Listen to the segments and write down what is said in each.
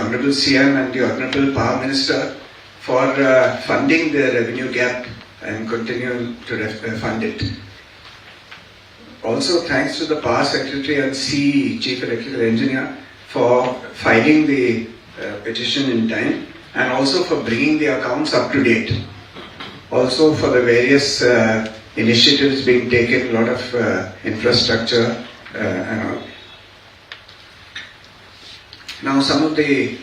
Honorable CM and the Honorable Power Minister for funding the revenue gap and continuing to fund it. Also, thanks to the Power Secretary and CE, Chief Electrical Engineer, for filing the petition in time and also for bringing the accounts up to date. Also for the various initiatives being taken, a lot of infrastructure and all. Now, some of the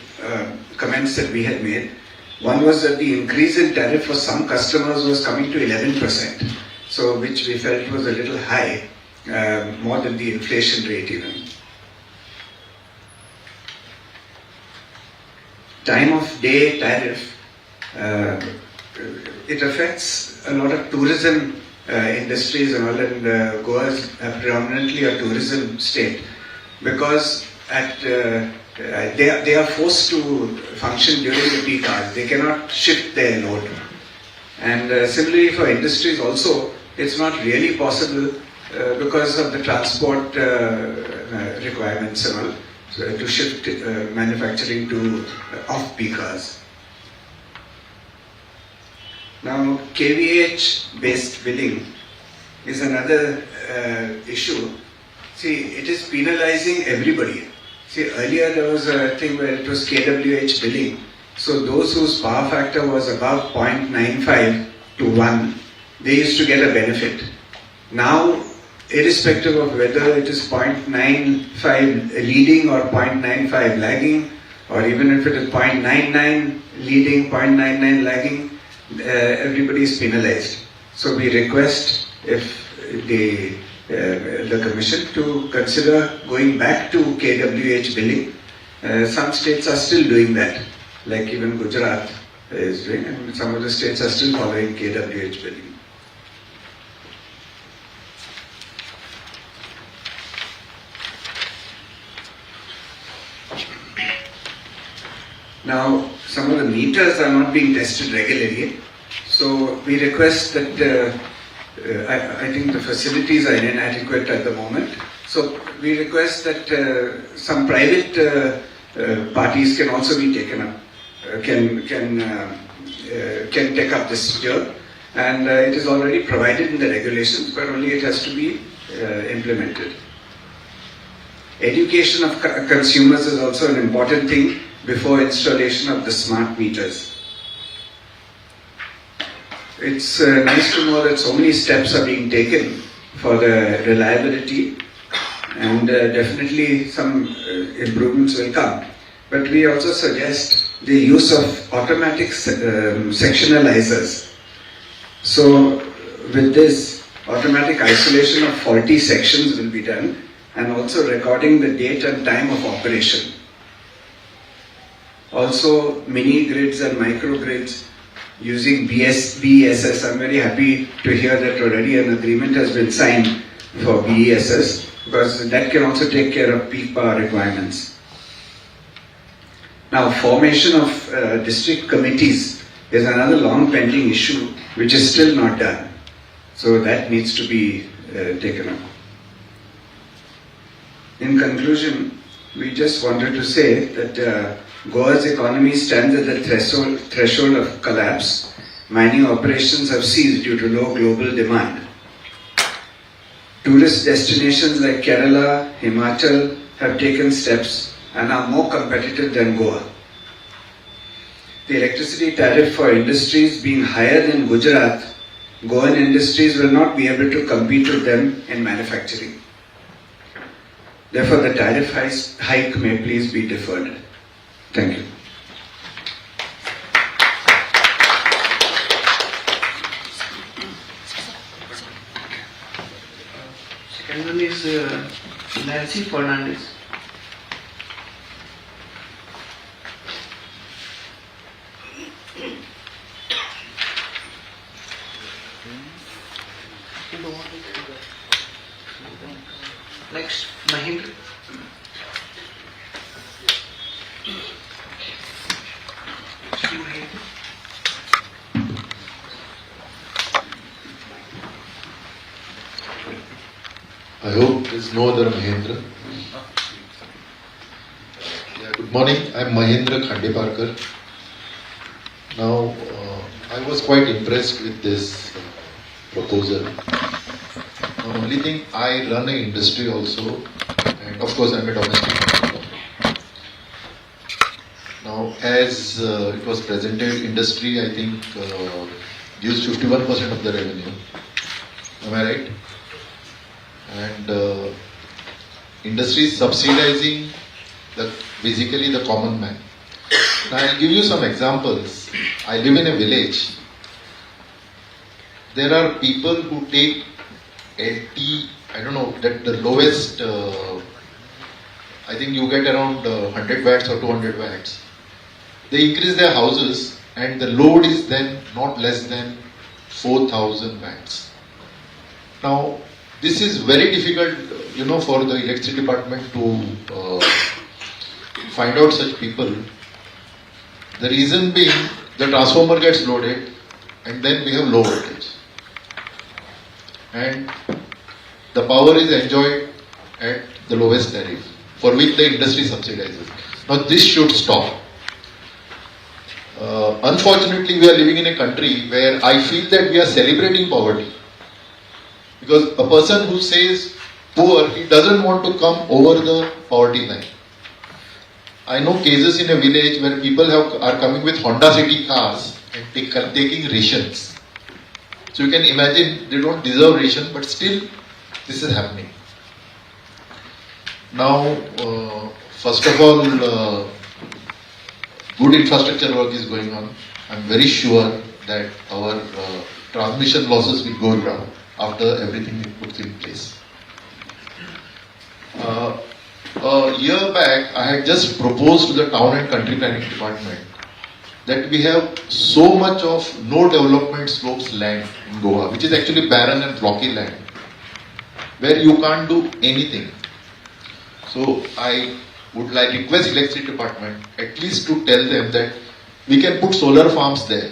comments that we had made. One was that the increase in tariff for some customers was coming to 11%, so which we felt was a little high, more than the inflation rate even. Time of day tariff, it affects a lot of tourism industries and all, and Goa is predominantly a tourism state because they are forced to function during the peak hours. They cannot shift their load. And similarly for industries also, it's not really possible because of the transport requirements and all, so to shift manufacturing to off-peak hours. Now, KVH-based billing is another issue. See, it is penalizing everybody. See, earlier there was a thing where it was KWH billing. So those whose power factor was above 0.95 to 1, they used to get a benefit. Now, irrespective of whether it is 0.95 leading or 0.95 lagging, or even if it is 0.99 leading, 0.99 lagging, everybody is penalized. So we request if the Commission to consider going back to KWH billing. Some states are still doing that, like even Gujarat is doing, and some of the states are still following KWH billing. Now, some of the meters are not being tested regularly, so we request that I think the facilities are inadequate at the moment. So we request that some private parties can also be taken up, can take up this job, and it is already provided in the regulations, but only it has to be implemented. Education of consumers is also an important thing before installation of the smart meters. It's nice to know that so many steps are being taken for the reliability, and definitely some improvements will come. But we also suggest the use of automatic sectionalizers. So with this, automatic isolation of faulty sections will be done, and also recording the date and time of operation. Also mini grids and micro grids using BESS. I'm very happy to hear that already an agreement has been signed for BESS, because that can also take care of peak power requirements. Now, formation of district committees is another long pending issue which is still not done. So that needs to be taken up. In conclusion, we just wanted to say that Goa's economy stands at the threshold of collapse. Mining operations have ceased due to low global demand. Tourist destinations like Kerala, Himachal have taken steps and are more competitive than Goa. The electricity tariff for industries being higher than Gujarat, Goan industries will not be able to compete with them in manufacturing. Therefore, the tariff hike may please be deferred. Thank you. Second one is Nancy Fernandez. Next, Mahindra. I hope there is no other Mahendra. Yeah, good morning. I'm Mahendra Khandeparkar. Now, I was quite impressed with this proposal. The only thing, I run an industry also, and of course I'm a domestic entrepreneur. Now, as it was presented, industry I think gives 51% of the revenue. Am I right? And industry is subsidizing basically the common man. Now I'll give you some examples. I live in a village. There are people who take LT, I don't know, that the lowest, I think you get around 100 watts or 200 watts. They increase their houses and the load is then not less than 4,000 watts. Now, this is very difficult, for the electricity department to find out such people. The reason being, the transformer gets loaded and then we have low voltage. And the power is enjoyed at the lowest tariff, for which the industry subsidizes. Now this should stop. Unfortunately, we are living in a country where I feel that we are celebrating poverty. Because a person who says poor, he doesn't want to come over the poverty line. I know cases in a village where people are coming with Honda City cars and taking rations. So you can imagine they don't deserve ration, but still this is happening. Now, first of all, good infrastructure work is going on. I'm very sure that our transmission losses will go down after everything is put in place. A year back, I had just proposed to the Town and Country Planning Department that we have so much of no development slopes land in Goa, which is actually barren and blocky land, where you can't do anything. So I would request electricity department at least to tell them that we can put solar farms there.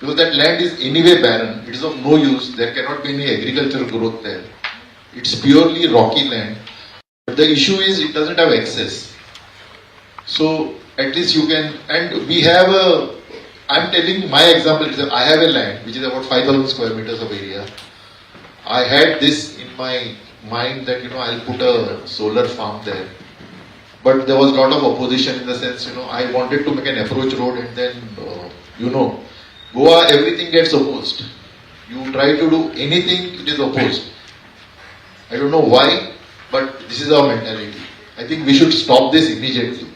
Because that land is anyway barren, it is of no use, there cannot be any agricultural growth there. It's purely rocky land. But the issue is it doesn't have access. So at least you can, and we have I'm telling my example, I have a land which is about 5,000 square meters of area. I had this in my mind that, I'll put a solar farm there. But there was a lot of opposition in the sense, I wanted to make an approach road and then, Goa, everything gets opposed. You try to do anything, it is opposed. I don't know why, but this is our mentality. I think we should stop this immediately.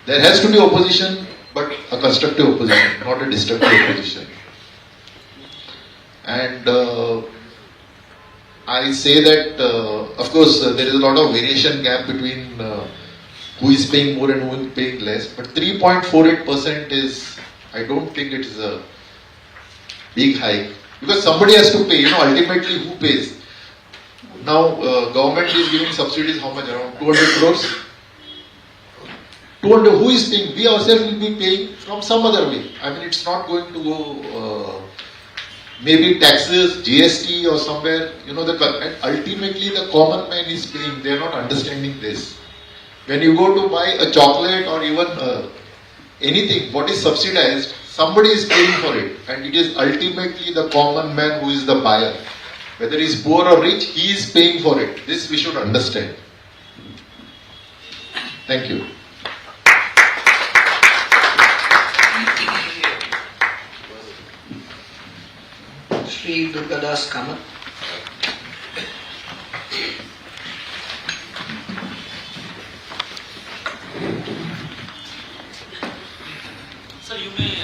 There has to be opposition, but a constructive opposition, not a destructive opposition. And I say that, of course, there is a lot of variation gap between who is paying more and who is paying less, but 3.48% is, I don't think it is a big hike, because somebody has to pay, ultimately who pays? Now, government is giving subsidies, how much, around 200 crores? 200, who is paying? We ourselves will be paying from some other way. I mean, it's not going to go, maybe taxes, GST or somewhere, and ultimately the common man is paying. They are not understanding this. When you go to buy a chocolate or even anything, what is subsidized, somebody is paying for it, and it is ultimately the common man who is the buyer. Whether he is poor or rich, he is paying for it. This we should understand. Thank you. Shri Durgadas Kamat. Sir, you may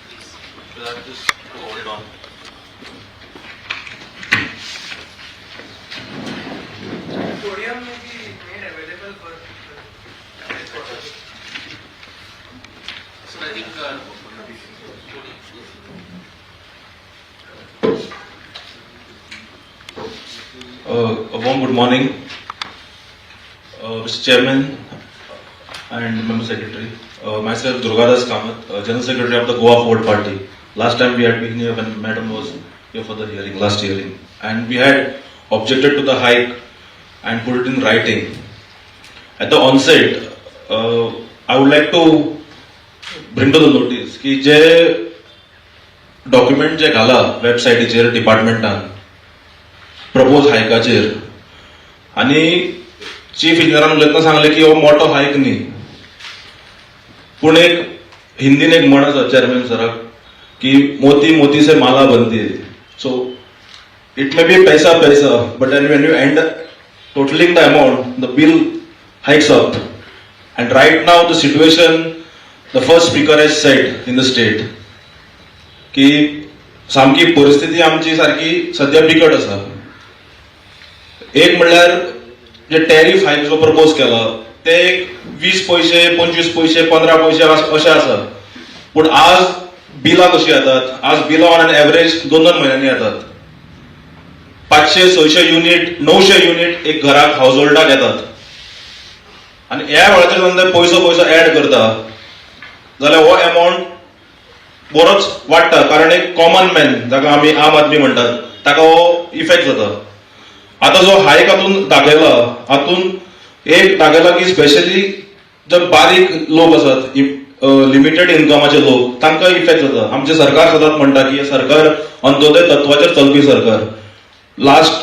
please. You have to hold on. Podium may be made available for people. So I think a warm good morning, Mr. Chairman and Member Secretary. Myself, Durgadas Kamath, General Secretary of the Goa Forward Party. Last time we had been here when Madam was here for the hearing, last hearing, and we had objected to the hike and put it in writing. At the onset, I would like to bring to the notice की जे document जे घाला वेबसायटीचेर डिपार्टमेंटान propose हायकाचेर आणि chief इंजिनियरान उलयतना सांगले की हो मोठो हायक न्ही, पूण एक हिंदीन एक म्हण आसा चेअरमॅन सराक की मोती मोती से माला बनती है. सो इट मे बी पैसा पैसा, but when you end totaling the amount, the bill hikes up. And right now the situation, the first speaker has said in the state की सामकी परिस्थिती आमची सारखी सध्या बिकट आसा. एक म्हणल्यार जे टॅरिफ हायक जो प्रपोज केला ते 20 पैसे 25 पैसे 15 पैसे अशे आसा, पूण आज बिलां कशी येतात, आज बिलां ऑन एन एव्हरेज 2-2 महिन्यांनी येतात. 500-600 युनिट 900 युनिट एक घराक हाऊस होल्डाक येतात. आणि ह्या वेळाचेर जर पैसो ऍड करता जाल्यार हो अमाउंट बरोच वाडटा, कारण एक कॉमन मॅन जाका आमी आम आदमी म्हणटात ताका हो इफेक्ट जाता. आता जो हायक हातून दाखयला हातून एक दाखयला की स्पेशली जे बारीक लोक असतात, लिमिटेड इन्कमाचे लोक, तांकां इफेक्ट जाता. आमचे सरकार सदांच म्हणटा की सरकार अंत्योदय तत्वाचेर चलपी सरकार, लास्ट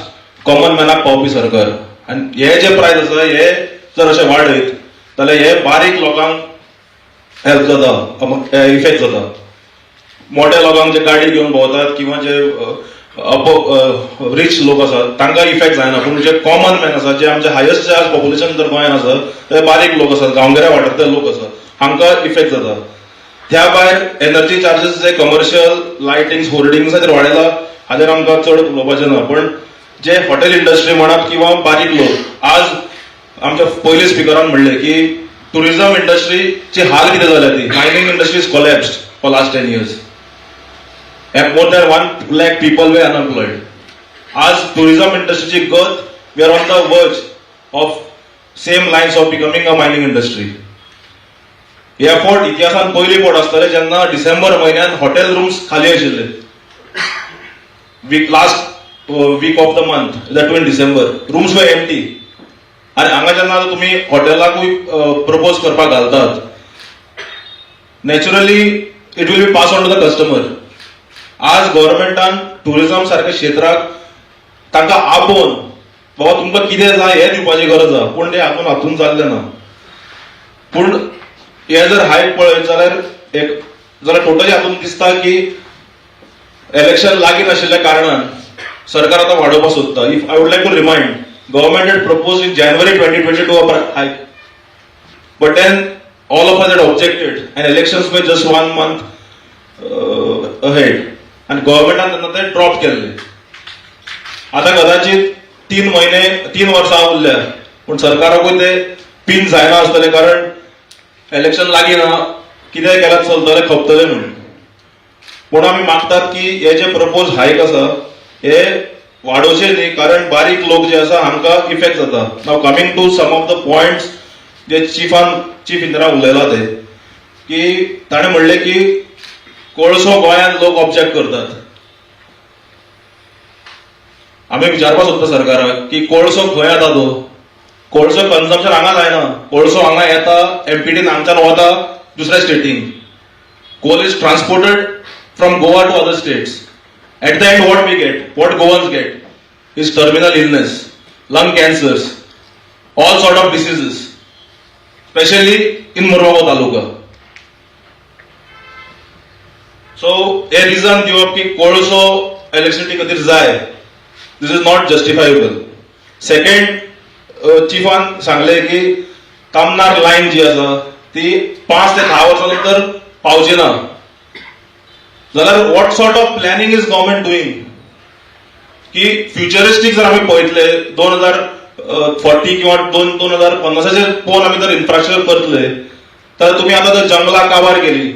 कॉमन मॅनाक पावपी सरकार. आनी हे जे प्रायस आसा हे जर अशें वाडयत जाल्यार हे बारीक लोकांक हेल्प जाता, इफेक्ट जाता. मोठ्या लोकांक जे गाडी घेवन भोंवतात किंवा जे रिच लोक आसात तांकां इफेक्ट जायना, पूण जे कॉमन मॅन आसा, जे आमचे हायेस्ट जे आज पॉप्युलेशन जर गोंयांत आसा ते बारीक लोक आसात, गांवगिऱ्या वाठारांतले लोक आसात, हांकां इफेक्ट जाता. त्या भायर एनर्जी चार्जीस जे कमर्शियल लायटिंग्स होर्डिंग्साचेर वाडयला हाचेर आमकां चड उलोवपाचें ना, पण जे हॉटेल इंडस्ट्री म्हणत किंवा बारीक लोक, आज आमच्या पयले स्पिकरान म्हणले की टुरिझम इंडस्ट्रीची हाल कितें जाल्या ती, mining industry is collapsed for last 10 years. And more than 1 lakh people were unemployed. As tourism industry growth, we are on the verge of same lines of becoming a mining industry. ह्या फावट इतिहासान पयली फावट आसतले जेन्ना December म्हयन्यात hotel rooms खाली आशिल्ले. Last week of the month, that in December, rooms were empty. आनी हांगा जेन्ना तुमी हॉटेलाकूय प्रपोज करपाक घालतात, naturally it will be pass on to the customer. आज गव्हर्नमेंटान टुरिझम सारख्या क्षेत्राक तांकां आपोवन बाबा तुमकां कितें जाय हें दिवपाची गरज आसा, पूण ते हातून जाल्लें ना. पूण हे जर हायक पळयत जाल्यार टोटली हातून दिसता की इलेक्शन लागीं नाशिल्ल्या कारणान सरकार आतां वाडोवपाक सोदता. If I would like to remind, government had proposed in January 2022 a hike, but then all of us had objected and elections were just 1 month ahead. आणि गव्हर्नमेंटान तेन्ना ते ड्रॉप केल्ले. आता कदाचित 3 वर्सां उरल्या, पूण सरकाराकूय ते पिन जायना आसतले, कारण इलेक्शन लागीं ना, कितेंय केल्यार चलतले खपतले म्हणून. पूण आमी मागतात की हे जे प्रपोज हायक आसा हे वाडोवचे न्ही, कारण बारीक लोक जे आसा हांकां इफेक्ट जाता. Now coming to some of the points जे चीफ इंजिनियरान उलयला ते, की ताणें म्हणले की कोळसो गोंयांत लोक ऑब्जेक्ट करतात. आमी विचारपाक सोदता सरकाराक की कोळसो खंय येता तो, कोळसो कन्झम्पशन हांगा जायना, कोळसो हांगा येता एमपीटीन हांगच्यान वता दुसऱ्या स्टेटीन. Coal is transported from Goa to other states. At the end, what we get, what Goans get, is terminal illness, lung cancers, all sort of diseases, especially in Mormugao Taluka. So, a reason दिवप की कोळसो electricity खातीर जाय, this is not justifiable. Second, चीफान सांगले की कामनार line जी आसा ती 5 ते 10 वर्सां नंतर पावची ना. जाल्यार what sort of planning is government doing, की फ्युचरिस्टीक जर आमी पळयतले 2040 किंवा 2050 पोवन आमी जर इन्फ्रास्ट्रक्चर करतले, तर तुमी आतां जर जंगलां काबार केली,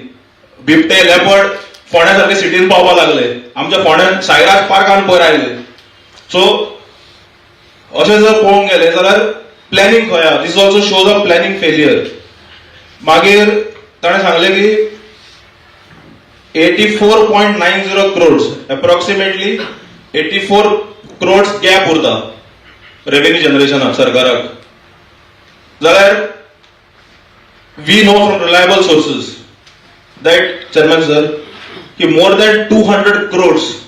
बिबटे लेपर्ड फोंड्या सारके सिटीन पावपाक लागले, आमच्या फोंड्यान सायराज पार्कान पयर आयले. सो अशें जर पळोवंक गेले जाल्यार प्लॅनिंग खंय आहा, this also shows a planning failure. मागीर ताणें सांगलें की 84.90 crores, approximately 84 crores गॅप उरता रेव्हेन्यू जनरेशनाक सरकाराक. जाल्यार we know from reliable sources that, Chairman sir, more than 200 crores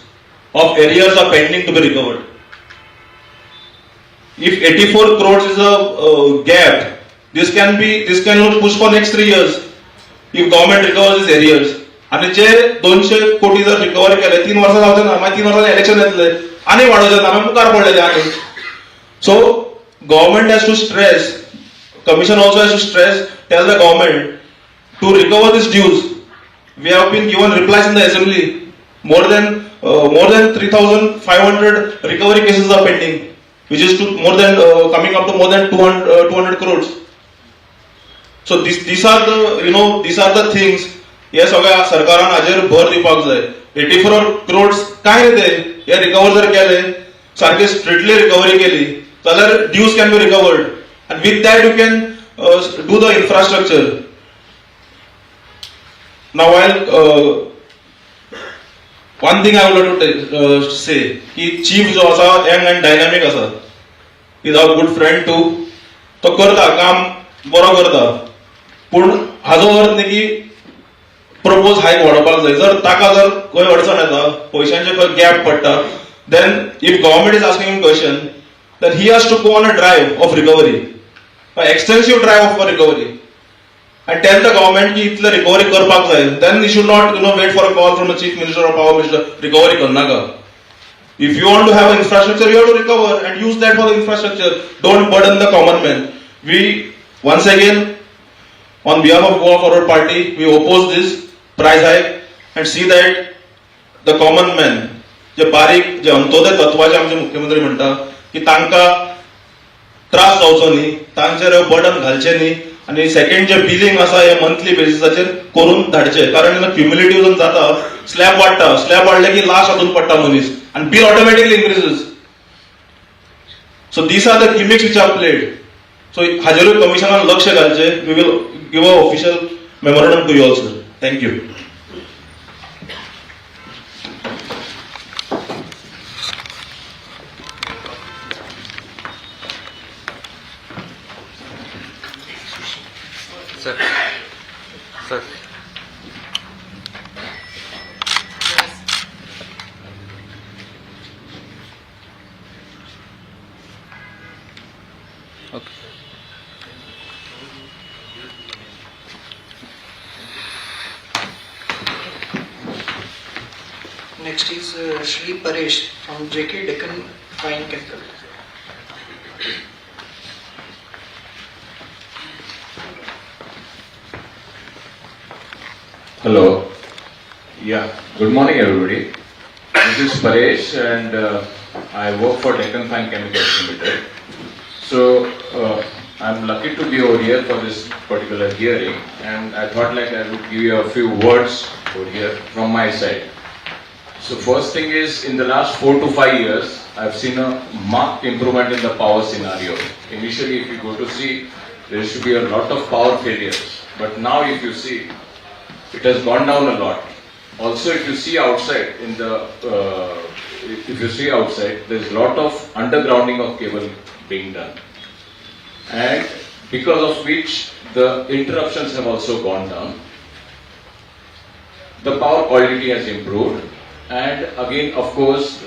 of arrears are pending to be recovered. If 84 crores is a gap, this can push for next 3 years. If government recovers these arrears. आणि जे 200 कोटी जर recover केले 3 वर्सां जावचे ना, मागीर 3 वर्सांनी election येतले आनी वाडोवचे ना, मागीर मुखार पडलेले आनी. So government has to stress, commission also has to stress, tell the government to recover these dues. We have been given replies in the assembly. More than 3,500 recovery cases are pending, which is coming up to more than 200 crores. So these are the things. हे सगळ्या सरकारान हाजेर भर दिवपाक जाय. 84 crores काय रे ते, हे recover जर केले, सारखे स्ट्रिक्टली रिकवरी केली जाल्यार dues can be recovered, and with that you can do the infrastructure. Now while one thing I would like to say, की chief जो आसा young and dynamic आसा, he is our good friend too. तो करता काम बरो करता, पूण हाजो अर्थ न्ही की प्रपोज हायक वाडोवपाक जाय. जर ताका जर खंय अडचण येता, पयशांचे खंय गॅप पडटा, then if government is asking him question, then he has to go on a drive of recovery, an extensive drive of recovery, and tell the government की इतले recovery करपाक जाय. Then he should not wait for a call from the chief minister or power minister, recovery करनाका. If you want to have an infrastructure, you have to recover and use that for the infrastructure. Don't burden the common man. We once again, on behalf of Goa Forward Party, we oppose this price hike and see that the common man, जे बारीक जे अंत्योदय तत्वाचे आमचे मुख्यमंत्री म्हणटा की तांकां त्रास जावचो न्ही, तांचेर बर्डन घालचें न्ही, आनी सेकंड जे बिलिंग आसा हे मंथली बेसिसाचेर करून धाडचे. कारण क्युम्युलेटिव्ह जाता, स्लॅब वाडटा, स्लॅब वाडले की लास्ट हातून पडटा मनीस आनी bill automatically increases. So these are the gimmicks which are played. So हाजेरूय कमिशनान लक्ष घालचे. We will give a official memorandum to you also. Thank you. Sir. Okay. Next is Shri Paresh from JK Deccan Fine Chemical. Hello. Yeah. Good morning, everybody. This is Paresh, and I work for Deccan Fine Chemicals Limited. So I'm lucky to be over here for this particular hearing, and I thought like I would give you a few words over here from my side. So first thing is, in the last 4 to 5 years, I've seen a marked improvement in the power scenario. Initially, if you go to see, there used to be a lot of power failures, but now if you see, it has gone down a lot. Also, if you see outside, there's a lot of undergrounding of cable being done, and because of which the interruptions have also gone down. The power quality has improved, and again, of course,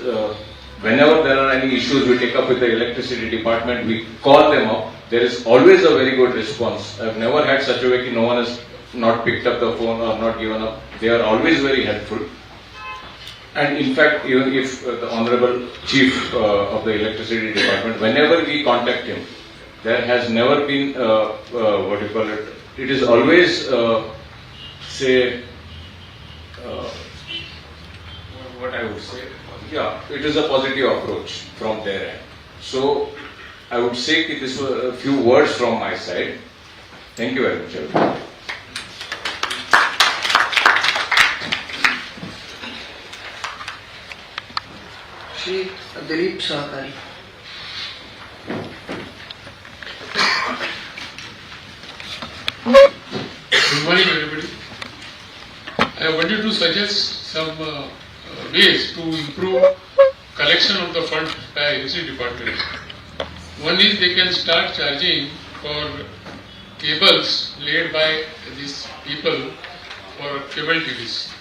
whenever there are any issues, we take up with the electricity department. We call them up. There is always a very good response. I've never had such a way that no one has not picked up the phone or not given up. They are always very helpful. And in fact, even if the Honorable Chief of the Electricity Department, whenever we contact him, there has never been, it is always, what I would say, it is a positive approach from their end. So, I would say that this were a few words from my side. Thank you very much, everybody. Shri Dilip Sahakari. Good morning, everybody. I wanted to suggest some ways to improve collection of the fund by electricity department. One is they can start charging for cables laid by these people for cable TVs,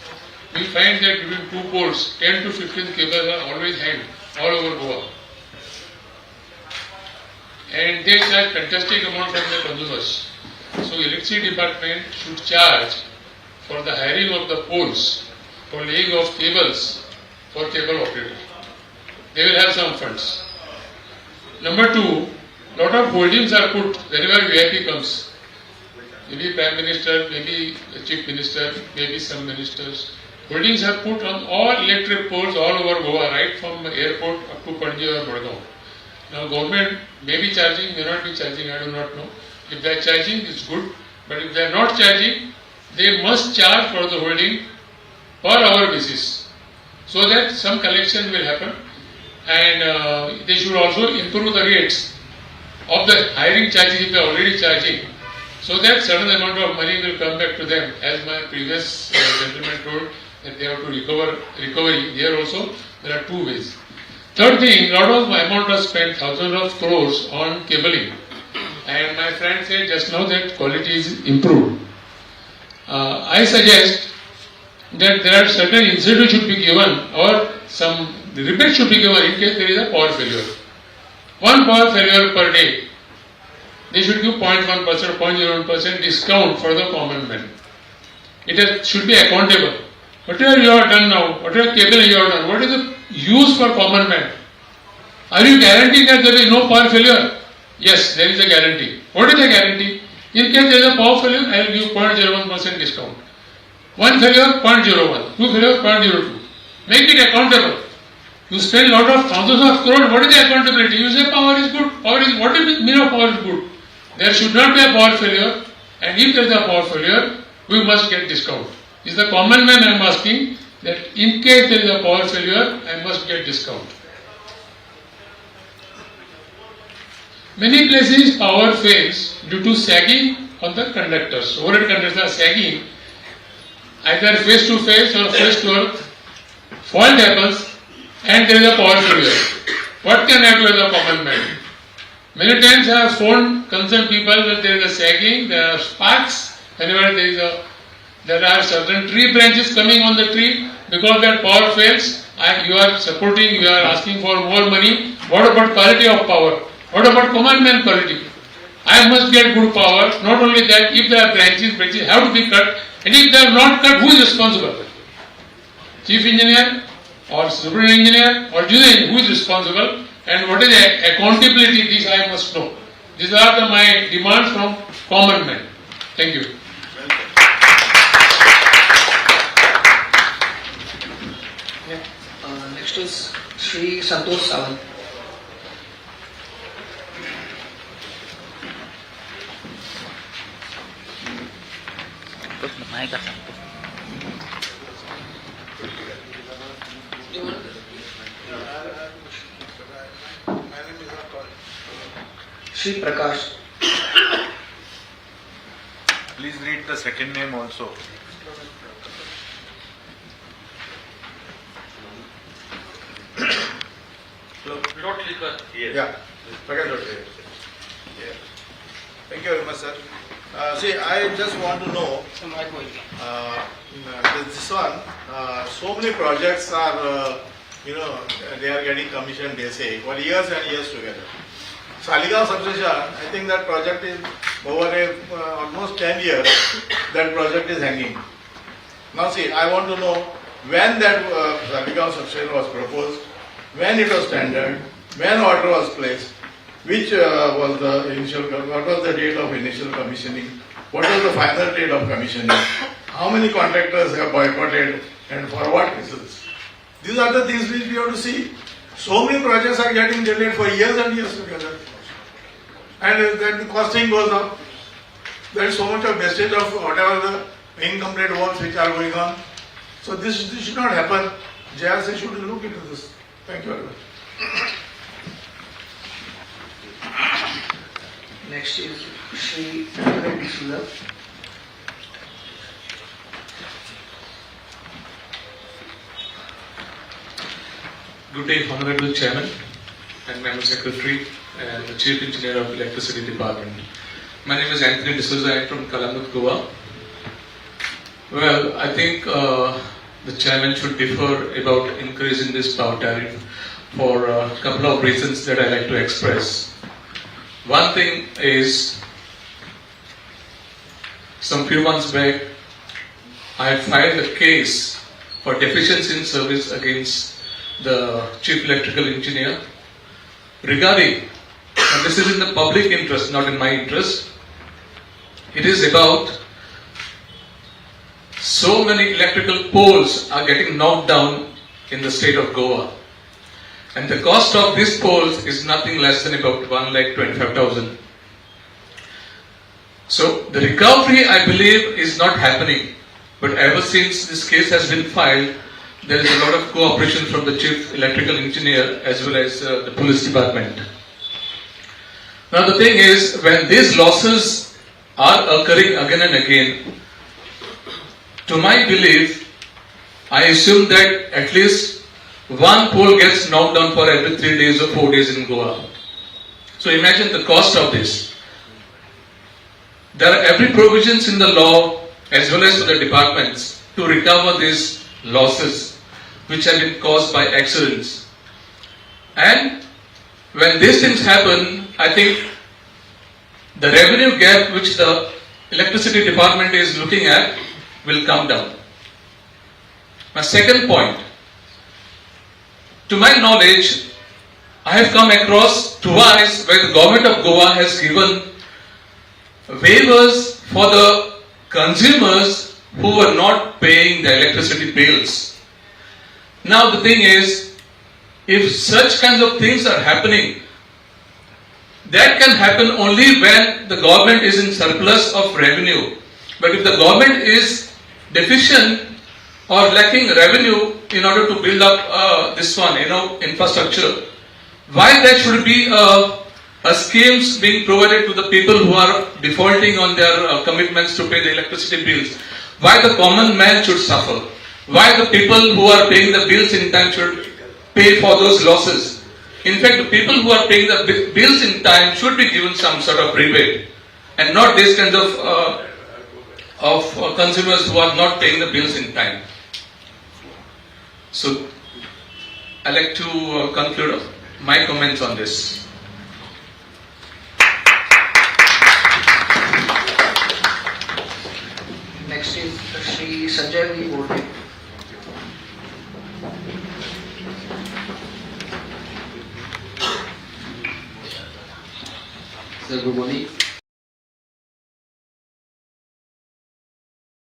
we find that between two poles, 10 to 15 cables are always hanged all over Goa. And they charge fantastic amount from the consumers. So electricity department should charge for the hiring of the poles, for laying of cables for cable operator. They will have some funds. Number two, lot of holdings are put whenever VIP comes. Maybe Prime Minister, maybe the Chief Minister, maybe some ministers. Holdings are put on all electric poles all over Goa, right from airport up to Panje or Madgaon. Now government may be charging, may not be charging, I do not know. If they are charging, it's good. But if they are not charging, they must charge for the holding per hour basis, so that some collection will happen. And they should also improve the rates of the hiring charges if they are already charging, so that certain amount of money will come back to them. As my previous gentleman told, that they have to recovery. Here also there are two ways. Third thing, lot of amount was spent, thousands of crores on cabling. And my friend said just now that quality is improved. I suggest that there are certain incentives should be given or some rebate should be given in case there is a power failure. One power failure per day, they should give 0.1%, 0.01% discount for the common man. It should be accountable. Whatever you have done now, whatever cable you have done, what is the use for common man? Are you guaranteeing that there is no power failure? Yes, there is a guarantee. What is the guarantee? In case there is a power failure, I will give 0.01% discount. One failure, 0.01. Two failure, 0.02. Make it accountable. You spend a lot of thousands of crores. What is the accountability? You say power is good. Power is, what is the meaning of power is good? There should not be a power failure. And if there is a power failure, we must get discount. Is the common man I am asking that in case there is a power failure, I must get discount. Many places power fails due to sagging of the conductors. Overhead conductors are sagging, either face to face or face to earth. Fault happens and there is a power failure. What can I do as a common man? Many times I have phoned concerned people that there is a sagging, there are sparks, whenever there are certain tree branches coming on the tree, because that power fails, you are supporting, you are asking for more money. What about quality of power? What about common man quality? I must get good power. Not only that, if there are branches have to be cut, and if they are not cut, who is responsible? Chief engineer or superintendent engineer or junior engineer, who is responsible? And what is the accountability? This I must know. These are my demands from common man. Thank you. Next is Shri Santosh Sawant. Shri Prakash. Please read the second name also. Yeah. Thank you very much, sir. See, I just want to know, this one, so many projects are, they are getting commissioned, they say, for years and years together. Saligaon substation, I think that project is over almost 10 years, that project is hanging. Now see, I want to know when that Saligaon substation was proposed, when it was tendered, when order was placed, which was the initial, what was the date of initial commissioning, what was the final date of commissioning, how many contractors have boycotted and for what reasons. These are the things which we have to see. So many projects are getting delayed for years and years together. And then the costing goes up. There is so much of wastage of whatever the incomplete works which are going on. So this should not happen. JRC should look into this. Thank you very much. Next is Shri Prudent. Good day, Honorable Chairman and Member Secretary and the Chief Engineer of Electricity Department. My name is Anthony D'Souza. I am from Kalamut, Goa. Well, I think the chairman should differ about increasing this power tariff for a couple of reasons that I like to express. One thing is, some few months back, I filed a case for deficiency in service against the chief electrical engineer regarding, and this is in the public interest, not in my interest, it is about so many electrical poles are getting knocked down in the state of Goa. And the cost of these poles is nothing less than about 1,25,000. So the recovery, I believe, is not happening. But ever since this case has been filed, there is a lot of cooperation from the chief electrical engineer as well as the police department. Now the thing is, when these losses are occurring again and again, to my belief, I assume that at least one pole gets knocked down for every 3 days or 4 days in Goa. So imagine the cost of this. There are every provisions in the law as well as to the departments to recover these losses which have been caused by accidents. And when these things happen, I think the revenue gap which the electricity department is looking at will come down. My second point, to my knowledge, I have come across twice where the government of Goa has given waivers for the consumers who were not paying the electricity bills. Now the thing is, if such kinds of things are happening, that can happen only when the government is in surplus of revenue. But if the government is deficient or lacking revenue in order to build up infrastructure, why there should be schemes being provided to the people who are defaulting on their commitments to pay the electricity bills? Why the common man should suffer? Why the people who are paying the bills in time should pay for those losses? In fact, the people who are paying the bills in time should be given some sort of rebate, and not these kinds of consumers who are not paying the bills in time. So, I like to conclude my comments on this. Next is Shri Sanjay V. Borde. Sir, good morning.